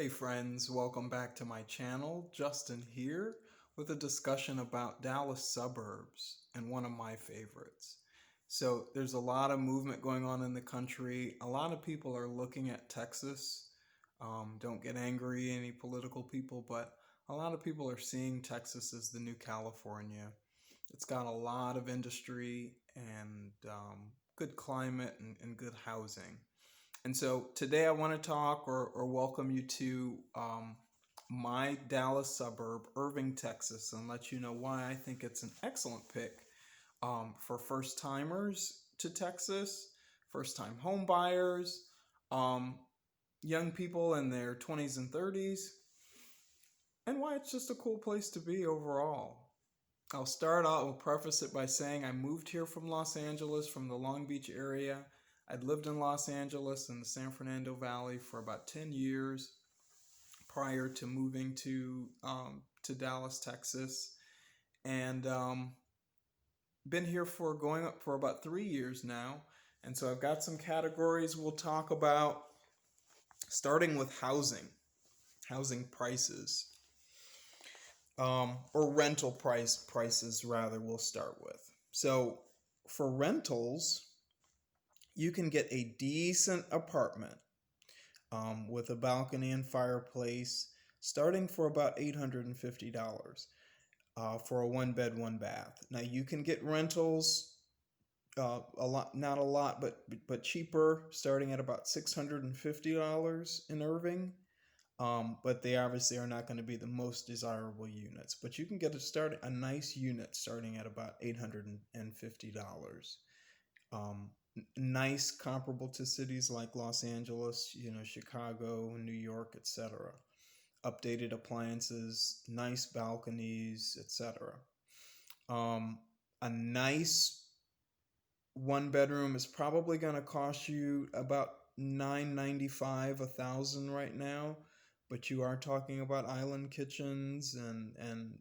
Hey friends, welcome back to my channel. Justin here with a discussion about Dallas suburbs and one of my favorites. So there's a lot of movement going on in the country. A lot of people are looking at Texas. Don't get angry, any political people, but a lot of people are seeing Texas as the new California. It's got a lot of industry and good climate and good housing. And so today I want to talk or welcome you to my Dallas suburb, Irving, Texas, and let you know why I think it's an excellent pick for first timers to Texas, first time home buyers, um, young people in their 20s and 30s, and why it's just a cool place to be overall. I'll preface it by saying I moved here from Los Angeles, from the Long Beach area. I'd lived in Los Angeles in the San Fernando Valley for about 10 years prior to moving to Dallas, Texas, and been here for going up for about 3 years now. And so I've got some categories we'll talk about, starting with housing prices, or rental prices rather. We'll start with. So for rentals, you can get a decent apartment with a balcony and fireplace starting for about $850 for a one bed, one bath. Now you can get rentals a lot, not a lot, but cheaper, starting at about $650 in Irving. But they obviously are not going to be the most desirable units. But you can get a nice unit starting at about $850. Nice, comparable to cities like Los Angeles, Chicago, New York, etc. Updated appliances, nice balconies, etc. A nice one bedroom is probably going to cost you about $995, $1,000 right now, but you are talking about island kitchens and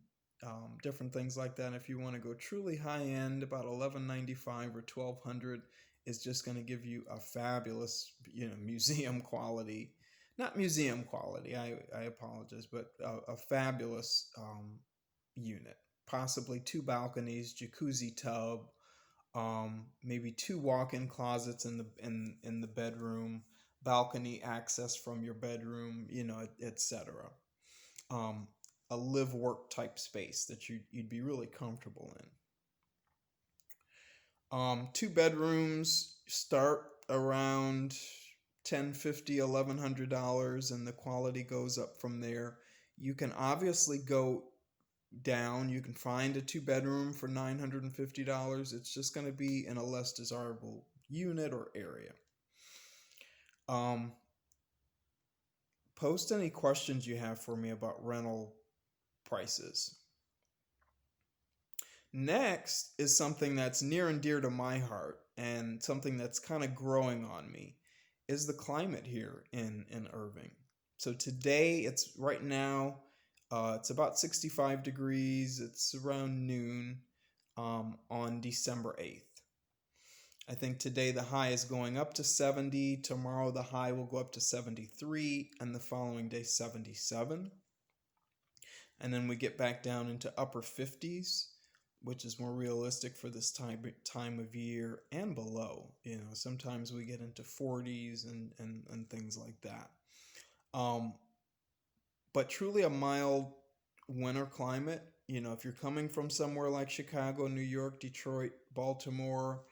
different things like that. If you want to go truly high end, about $1,195 or $1,200 is just going to give you a fabulous, museum quality. Not museum quality, I apologize, but a fabulous unit. Possibly two balconies, jacuzzi tub, maybe two walk-in closets in the bedroom, balcony access from your bedroom, etc. A live work type space that you'd be really comfortable in. Two bedrooms start around $1,050, $1,100, and the quality goes up from there. You can obviously go down. You can find a two bedroom for $950. It's just going to be in a less desirable unit or area. Post any questions you have for me about rental prices. Next is something that's near and dear to my heart and something that's kind of growing on me, is the climate here in Irving. So today, it's right now, it's about 65 degrees. It's around noon on December 8th. I think today the high is going up to 70. Tomorrow the high will go up to 73, and the following day 77. And then we get back down into upper 50s, which is more realistic for this time of year, and below. Sometimes we get into 40s and things like that. But truly a mild winter climate. If you're coming from somewhere like Chicago, New York, Detroit, Baltimore,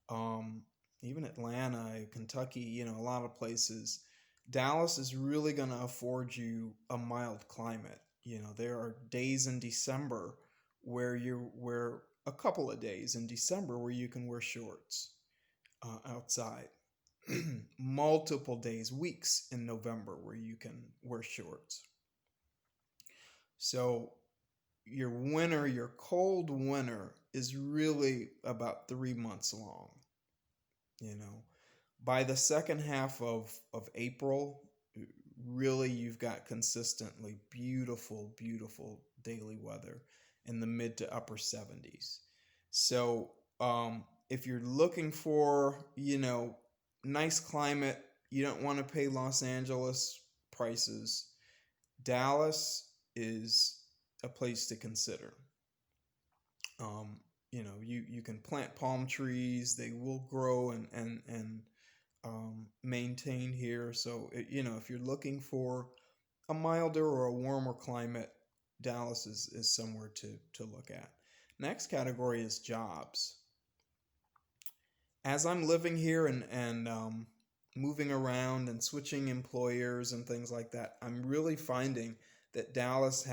even Atlanta, Kentucky, a lot of places, Dallas is really going to afford you a mild climate. There are days in December where a couple of days in December where you can wear shorts outside. Multiple days, weeks in November where you can wear shorts. So your cold winter is really about 3 months long. By the second half of April, really you've got consistently beautiful, beautiful daily weather in the mid to upper 70s. So if you're looking for, nice climate, you don't want to pay Los Angeles prices. Dallas is a place to consider. Um, you can plant palm trees; they will grow and maintain here. So, if you're looking for a milder or a warmer climate, Dallas is somewhere to look at. Next category is jobs. As I'm living here and moving around and switching employers and things like that, I'm really finding that Dallas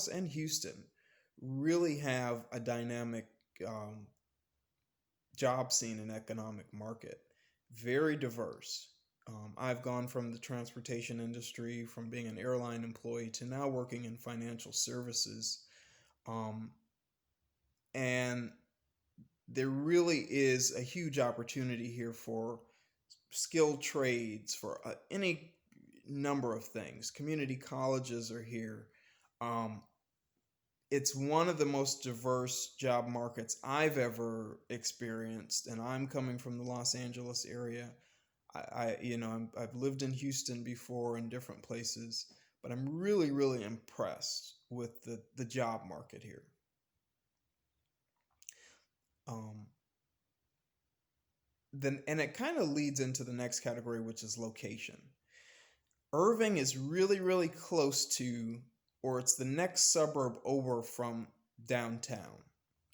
and Houston really have a dynamic um, job scene and economic market, very diverse. I've gone from the transportation industry, from being an airline employee to now working in financial services. Um, and there really is a huge opportunity here for skilled trades, for any number of things. Community colleges are here. Um, it's one of the most diverse job markets I've ever experienced, and I'm coming from the Los Angeles area. I've lived in Houston before in different places, but I'm really, really impressed with the job market here. Um, and it kind of leads into the next category, which is location. Irving is really, really close to, or it's the next suburb over from downtown.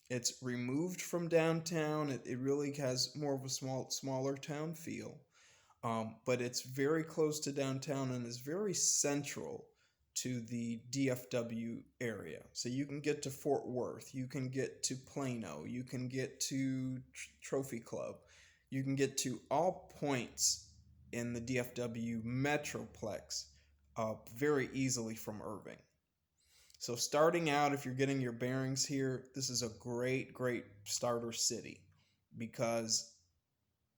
It's removed from downtown. It really has more of a smaller town feel. But it's very close to downtown and is very central to the DFW area. So you can get to Fort Worth, you can get to Plano, you can get to Trophy Club, you can get to all points in the DFW metroplex very easily from Irving. So starting out, if you're getting your bearings here, this is a great, great starter city because,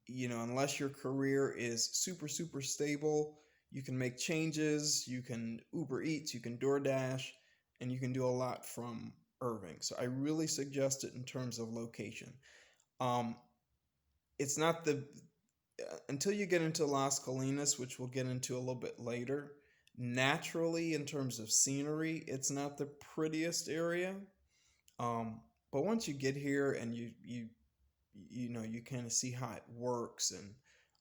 unless your career is super, super stable, you can make changes, you can Uber Eats, you can DoorDash, and you can do a lot from Irving. So I really suggest it in terms of location. Um, it's not until you get into Las Colinas, which we'll get into a little bit later, naturally, in terms of scenery, it's not the prettiest area. But once you get here and you kind of see how it works and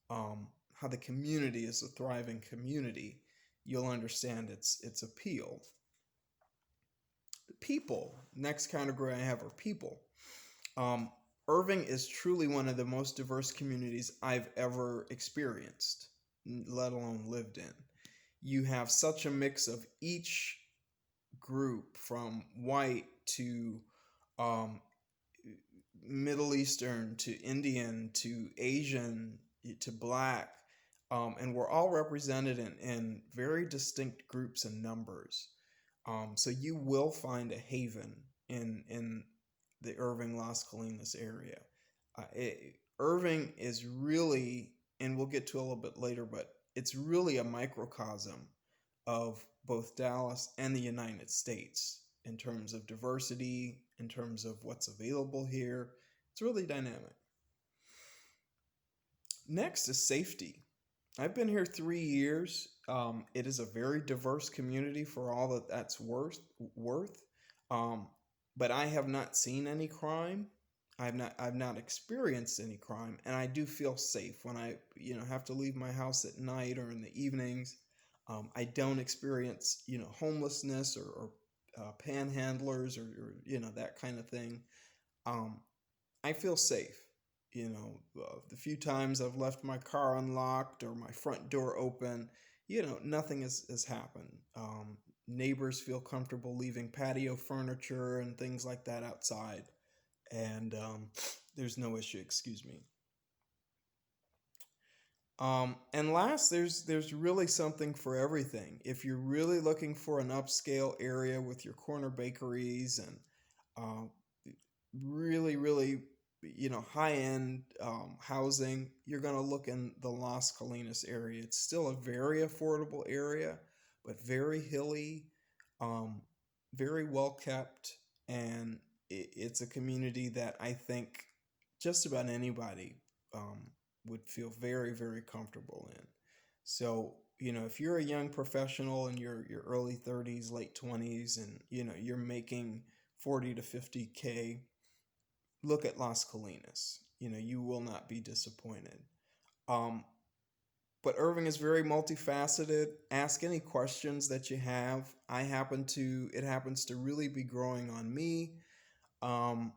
how the community is a thriving community, you'll understand its appeal. People. Next category I have are people. Um, Irving is truly one of the most diverse communities I've ever experienced, let alone lived in. You have such a mix of each group, from white to um, Middle Eastern to Indian to Asian to black, and we're all represented in very distinct groups and numbers. So you will find a haven in the Irving Las Colinas area. Irving is really, and we'll get to a little bit later, but it's really a microcosm of both Dallas and the United States in terms of diversity, in terms of what's available here. It's really dynamic. Next is safety. I've been here 3 years. It is a very diverse community for all that's worth. Um, but I have not seen any crime. I've not experienced any crime, and I do feel safe when I have to leave my house at night or in the evenings. I don't experience homelessness or panhandlers or that kind of thing. Um, I feel safe. The few times I've left my car unlocked or my front door open, nothing has happened. Neighbors feel comfortable leaving patio furniture and things like that outside, and there's no issue. Excuse me. And last, there's really something for everything. If you're really looking for an upscale area with your corner bakeries and um, really, really, high end housing, you're going to look in the Las Colinas area. It's still a very affordable area, but very hilly, um, very well kept, and it's a community that I think just about anybody would feel very, very comfortable in. So, if you're a young professional in your early 30s, late 20s, and you're making 40 to 50K, look at Las Colinas. You will not be disappointed. Um, but Irving is very multifaceted. Ask any questions that you have. It happens to really be growing on me. Um,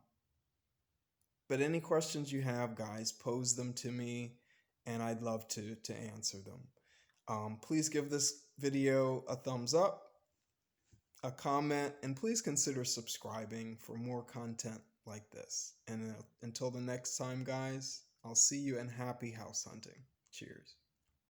but any questions you have, guys, pose them to me, and I'd love to answer them. Please give this video a thumbs up, a comment, and please consider subscribing for more content like this. And until the next time, guys, I'll see you, and happy house hunting. Cheers.